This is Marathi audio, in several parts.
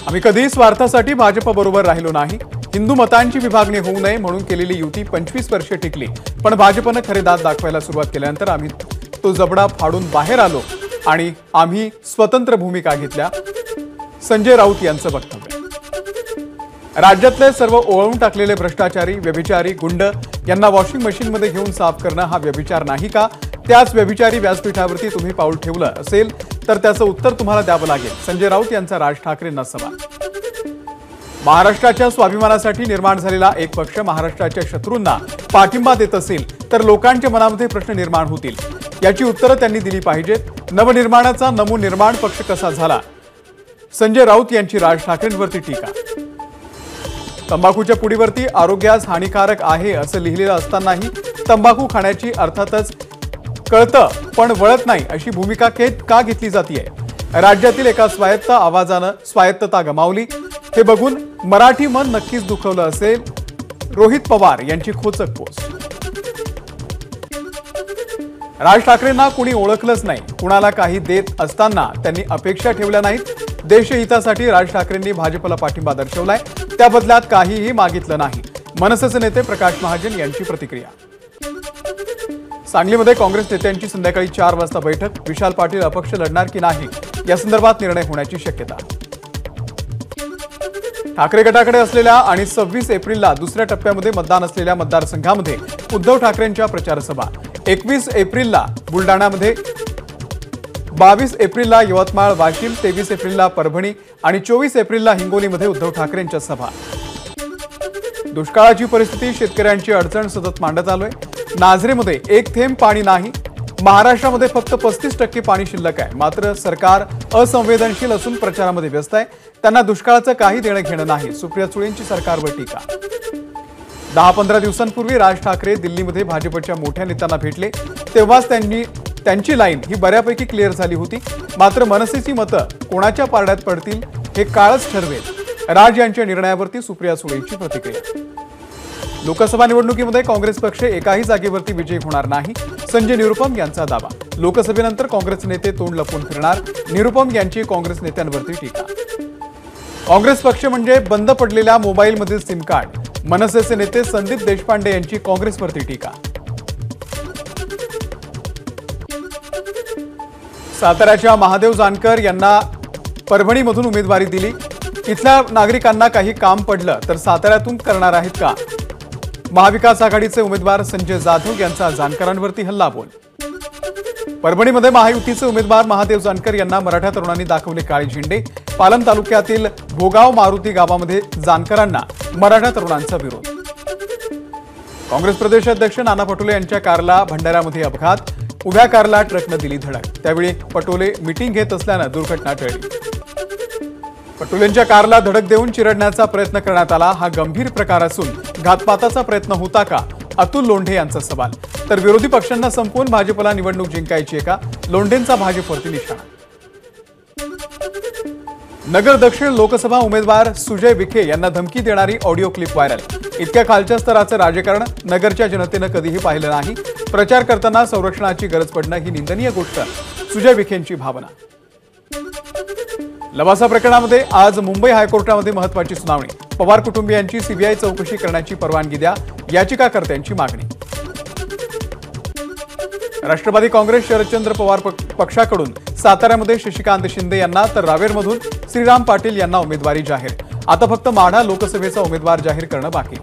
आम्ही कधीही स्वार्थासाठी भाजपबरोबर राहिलो नाही। हिंदू मतांची विभागणी होऊ नये म्हणून केलेली युती 25 वर्षे टिकली, पण भाजपने खरे दात दाखवायला सुरुवात केल्यानंतर आम्ही तो जबडा फाडून बाहेर आलो आणि आम्ही स्वतंत्र भूमिका घेतल्या। संजय राऊत यांचं वक्तव्य। राज्यातले सर्व ओळवून टाकलेले भ्रष्टाचारी, व्यभिचारी, गुंड यांना वॉशिंग मशीनमध्ये घेऊन साफ करणं हा व्यभिचार नाही का? त्याच व्यभिचारी व्यासपीठावरती तुम्ही पाऊल ठेवलं असेल तर त्याचं उत्तर तुम्हाला द्यावं लागेल। संजय राऊत यांचा राज ठाकरेंना सवाल। महाराष्ट्राच्या स्वाभिमानासाठी निर्माण झालेला एक पक्ष महाराष्ट्राच्या शत्रूंना पाठिंबा देत असेल तर लोकांच्या मनामध्ये प्रश्न निर्माण होतील, याची उत्तरं त्यांनी दिली पाहिजेत। नवनिर्माणाचा नवनिर्माण पक्ष कसा झाला? संजय राऊत यांची राज ठाकरेंवरती टीका। तंबाखूच्या पुडीवरती आरोग्यास हानिकारक आहे असं लिहिलेलं असतानाही तंबाखू खाण्याची अर्थातच कळतं पण वळत नाही अशी भूमिका का घेतली जाते? राज्यातील एका स्वायत्त आवाजानं स्वायत्तता गमावली, हे बघून मराठी मन नक्कीच दुखवलं असेल। रोहित पवार यांची खोचक पोस्ट। राज ठाकरेंना कुणी ओळखलंच नाही, कुणाला काही देत असताना त्यांनी अपेक्षा ठेवल्या नाहीत। देशहितासाठी राज ठाकरेंनी भाजपला पाठिंबा दर्शवलाय, त्या बदल्यात काहीही मागितलं नाही। मनसेचे नेते प्रकाश महाजन यांची प्रतिक्रिया। सांगलीमध्ये काँग्रेस नेत्यांची संध्याकाळी 4 वाजता बैठक, विशाल पाटील अपक्ष लढणार की नाही या संदर्भात निर्णय होण्याची शक्यता। ठाकरे गटाकडे असलेल्या आणि 26 एप्रिलला दुसऱ्या टप्प्यामध्ये मतदान असलेल्या मतदारसंघामध्ये उद्धव ठाकरेंच्या प्रचार सभा। 21 एप्रिलला बुलडाणामध्ये, 22 एप्रिलला यवतमाळ, वाशिम, 23 एप्रिलला परभणी आणि 24 एप्रिलला हिंगोलीमध्ये उद्धव ठाकरेंच्या सभा। दुष्काळाची परिस्थिती, शेतकऱ्यांची अडचण सतत मांडत आलोय। नाझरेमध्ये एक थेंब पाणी नाही, महाराष्ट्रामध्ये फक्त 35% पाणी शिल्लक आहे, मात्र सरकार असंवेदनशील असून प्रचारामध्ये व्यस्त आहे। त्यांना दुष्काळाचं काही देणं घेणं नाही, सुप्रिया सुळेंची सरकारवर टीका। 10-15 दिवसांपूर्वी राज ठाकरे दिल्लीमध्ये भाजपच्या मोठ्या नेत्यांना भेटले, तेव्हाच त्यांची लाईन ही बऱ्यापैकी क्लिअर झाली होती, मात्र मनसेची मतं कोणाच्या पारड्यात पडतील हे काळच ठरवेल। राज यांच्या निर्णयावरती सुप्रिया सुळेंची प्रतिक्रिया। लोकसभा निवडणुकीमध्ये काँग्रेस पक्ष एकाही जागेवरती विजयी होणार नाही, संजय निरुपम यांचा दावा। लोकसभेनंतर काँग्रेस नेते तोंड लपवून फिरणार, निरुपम यांची काँग्रेस नेत्यांवरती टीका। काँग्रेस पक्ष म्हणजे बंद पडलेल्या मोबाईलमधील सिम कार्ड, मनसेचे नेते संदीप देशपांडे यांची काँग्रेसवरती टीका। साताऱ्याच्या महादेव जानकर यांना परभणीमधून उमेदवारी दिली, इथल्या नागरिकांना काही काम पडलं तर साताऱ्यातून करणार आहेत का? महाविकास आघाडीचे उमेदवार संजय जाधव यांचा जानकरांवरती हल्लाबोल। परभणीमध्ये महायुतीचे उमेदवार महादेव जानकर यांना मराठा तरुणांनी दाखवले काळे झेंडे, पालम तालुक्यातील भोगाव मारुती गावामध्ये जानकरांना मराठा तरुणांचा विरोध। काँग्रेस प्रदेशाध्यक्ष नाना पटोले यांच्या कारला भंडाऱ्यामध्ये अपघात, उभ्या कारला ट्रकनं दिली धडक, त्यावेळी पटोले मीटिंग घेत असल्यानं दुर्घटना टळली। पटोलेंच्या कारला धडक देऊन चिरडण्याचा प्रयत्न करण्यात आला, हा गंभीर प्रकार असून घातपाताचा प्रयत्न होता का? अतुल लोंढे यांचा सवाल। तर विरोधी पक्षांना संपवून भाजपला निवडणूक जिंकायची आहे का? लोंढेंचा भाजपवरती निशाणा। नगर दक्षिण लोकसभा उमेदवार सुजय विखे यांना धमकी देणारी ऑडिओ क्लिप व्हायरल। इतक्या खालच्या स्तराचं राजकारण नगरच्या जनतेनं कधीही पाहिलं नाही, प्रचार करताना संरक्षणाची गरज पडणं ही निंदनीय गोष्ट, सुजय विखेंची भावना। लवासा प्रकरणामध्ये आज मुंबई हायकोर्टामध्ये महत्त्वाची सुनावणी, पवार कुटुंबियांची सीबीआय चौकशी करण्याची परवानगी द्या, याचिकाकर्त्यांची मागणी। राष्ट्रवादी काँग्रेस शरदचंद्र पवार पक्षाकडून साताऱ्यामध्ये शशिकांत शिंदे यांना तर रावेरमधून श्रीराम पाटील यांना उमेदवारी जाहीर, आता फक्त माढा लोकसभेचा उमेदवार जाहीर करणं बाकी।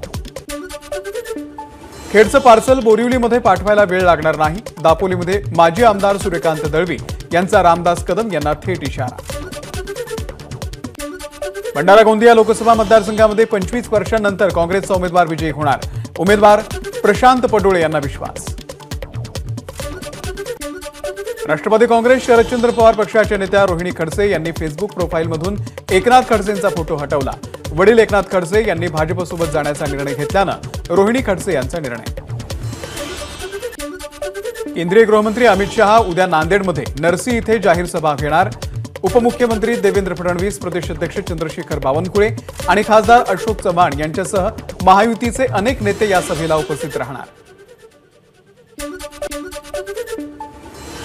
खेडचं पार्सल बोरिवलीमध्ये पाठवायला वेळ लागणार नाही, दापोलीमध्ये माजी आमदार सूर्यकांत दळवी यांचा रामदास कदम यांना थेट इशारा। भंडारा गोंदिया लोकसभा मतदारसंघामध्ये 25 वर्षांनंतर काँग्रेसचा उमेदवार विजयी होणार, उमेदवार प्रशांत पडोळे यांना विश्वास। राष्ट्रवादी काँग्रेस शरदचंद्र पवार पक्षाच्या नेत्या रोहिणी खडसे यांनी फेसबुक प्रोफाईलमधून एकनाथ खडसेंचा फोटो हटवला, वडील एकनाथ खडसे यांनी भाजपसोबत जाण्याचा निर्णय घेतल्यानं रोहिणी खडसे यांचा निर्णय। केंद्रीय गृहमंत्री अमित शहा उद्या नांदेडमध्ये नरसी इथे जाहीर सभा घेणार, उपमुख्यमंत्री देवेंद्र फडणवीस, प्रदेशाध्यक्ष चंद्रशेखर बावनकुळे आणि खासदार अशोक चव्हाण यांच्यासह महायुतीचे अनेक नेते या सभेला उपस्थित राहणार।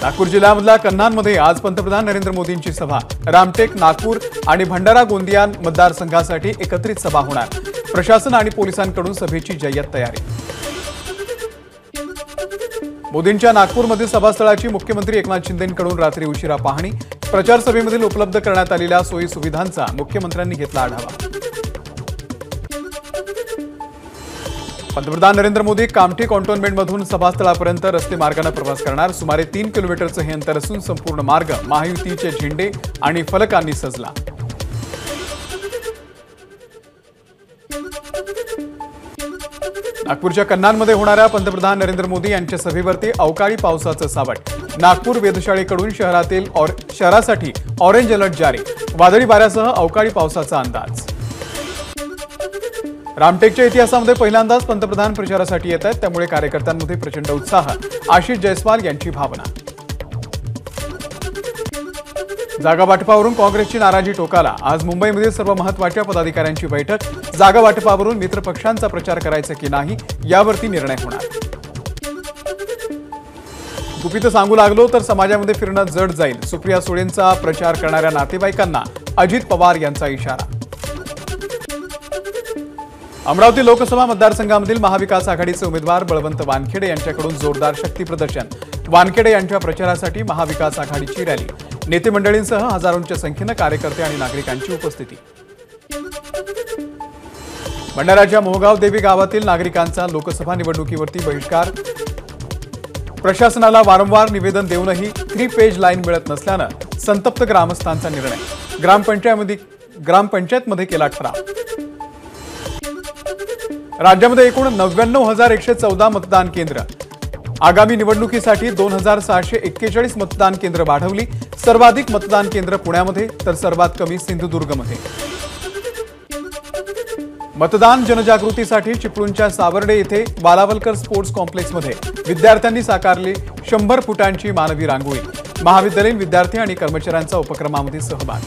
नागपूर जिल्ह्यामधल्या कन्हानमध्ये आज पंतप्रधान नरेंद्र मोदींची सभा। रामटेक, नागपूर आणि भंडारा गोंदिया मतदारसंघासाठी एकत्रित सभा होणार। प्रशासन आणि पोलिसांकडून सभेची जय्यत तयारी। मोदींच्या नागपूरमधील सभास्थळाची मुख्यमंत्री एकनाथ शिंदेंकडून रात्री उशिरा पाहणी। प्रचार सभेमधील उपलब्ध करण्यात आलेल्या सोयी सुविधांचा मुख्यमंत्र्यांनी घेतला आढावा। पंतप्रधान नरेंद्र मोदी कामठी कॅन्टोन्मेंटमधून सभास्थळापर्यंत रस्ते मार्गाने प्रवास करणार। सुमारे 3 किलोमीटरचे हे अंतर असून संपूर्ण मार्ग महायुतीचे झेंडे आणि फलकांनी सजला। नागपूरच्या कन्हानमध्ये होणाऱ्या पंतप्रधान नरेंद्र मोदी यांच्या सभेवरती अवकाळी पावसाचं सावट। नागपूर वेधशाळेकडून शहरासाठी ऑरेंज अलर्ट जारी। वादळी वाऱ्यासह अवकाळी पावसाचा अंदाज। रामटेकच्या इतिहासामध्ये पहिल्यांदाच पंतप्रधान प्रचारासाठी येत आहेत, त्यामुळे कार्यकर्त्यांमध्ये प्रचंड उत्साह। आशिष जयस्वाल यांची भावना। जागा वाटपावरून काँग्रेसची नाराजी टोकाला। आज मुंबईमध्ये सर्व महत्त्वाच्या पदाधिकाऱ्यांची बैठक। जागा वाटपावरून मित्र पक्षांचा प्रचार करायचा की नाही यावरती निर्णय होणार। गुपित सांगू लागलो तर समाजामध्ये फिरणं जड जाईल। सुप्रिया सुळेंचा प्रचार करणाऱ्या नातेवाईकांना अजित पवार यांचा इशारा। अमरावती लोकसभा मतदारसंघामधील महाविकास आघाडीचे उमेदवार बळवंत वानखेडे यांच्याकडून जोरदार शक्ती प्रदर्शन। वानखेडे यांच्या प्रचारासाठी महाविकास आघाडीची रॅली। नेते मंडळींसह हजारोंच्या संख्येने कार्यकर्ते आणि नागरिकांची उपस्थिती। भंडाऱ्याच्या मोहगाव देवी गावातील नागरिकांचा लोकसभा निवडणुकीवरती बहिष्कार। प्रशासनाला वारंवार निवेदन देऊनही 3 पेज लाईन मिळत नसल्यानं संतप्त ग्रामस्थांचा निर्णय। ग्रामपंचायतमध्ये केला ठराव। राज्यामध्ये एकूण 99,114 मतदान केंद्र। आगामी निवडणुकीसाठी 2,641 मतदान केंद्र वाढवली। सर्वाधिक मतदान केंद्र पुण्यामध्ये तर सर्वात कमी सिंधुदुर्गमध्ये। मतदान जनजागृतीसाठी चिपळूणच्या सावर्डे येथे वालावलकर स्पोर्ट्स कॉम्प्लेक्समध्ये विद्यार्थ्यांनी साकारली 100 फुटांची मानवी रांगोळी। महाविद्यालयीन विद्यार्थी आणि कर्मचाऱ्यांचा उपक्रमामध्ये सहभाग।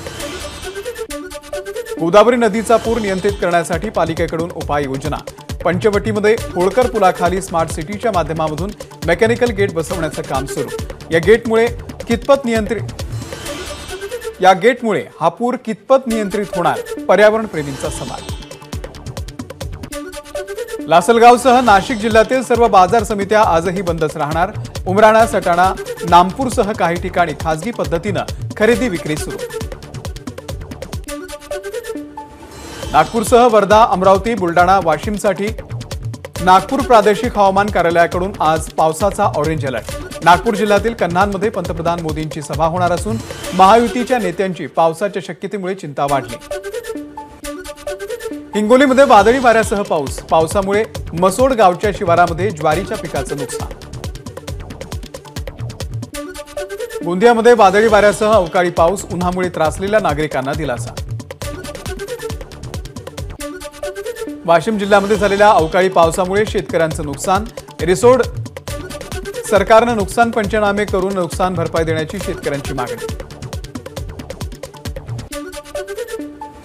गोदावरी नदीचा पूर नियंत्रित करण्यासाठी पालिकेकडून उपाययोजना। पंचवटीमध्ये होळकर पुलाखाली स्मार्ट सिटीच्या माध्यमातून मेकॅनिकल गेट बसवण्याचं काम सुरू। या गेटमुळे हा पूर कितपत नियंत्रित होणार, पर्यावरण प्रेमींचा सवाल। लासलगावसह नाशिक जिल्ह्यातील सर्व बाजार समित्या आजही बंदच राहणार। उमराणा, सटाणा, नामपूरसह काही ठिकाणी खासगी पद्धतीनं खरेदी विक्री सुरू। नागपूरसह वर्धा, अमरावती, बुलडाणा, वाशिमसाठी नागपूर प्रादेशिक हवामान कार्यालयाकडून आज पावसाचा ऑरेंज अलर्ट। नागपूर जिल्ह्यातील कन्हानमध्ये पंतप्रधान मोदींची सभा होणार असून महायुतीच्या नेत्यांची पावसाच्या शक्यतेमुळे चिंता वाढली। हिंगोलीमध्ये वादळी वाऱ्यासह पाऊस। पावसामुळे मसोड गावच्या शिवारामध्ये ज्वारीच्या पिकाचं नुकसान। गोंदियामध्ये वादळी वाऱ्यासह अवकाळी पाऊस। उन्हामुळे त्रासलेल्या नागरिकांना दिलासा। वाशिम जिल्ह्यामध्ये झालेल्या अवकाळी पावसामुळे शेतकऱ्यांचं नुकसान। रिसोड सरकारनं नुकसान पंचनामे करून नुकसान भरपाई देण्याची शेतकऱ्यांची मागणी।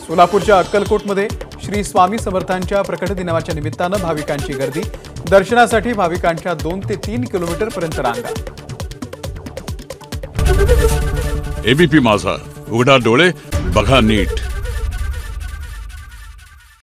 सोलापूरच्या अक्कलकोटमध्ये श्री स्वामी समर्थांच्या प्रकट दिनाच्या निमित्तानं भाविकांची गर्दी। दर्शनासाठी भाविकांच्या 2 ते 3 किलोमीटर पर्यंत रांगा। एबीपी माझा, उघडा डोळे बघा नीट।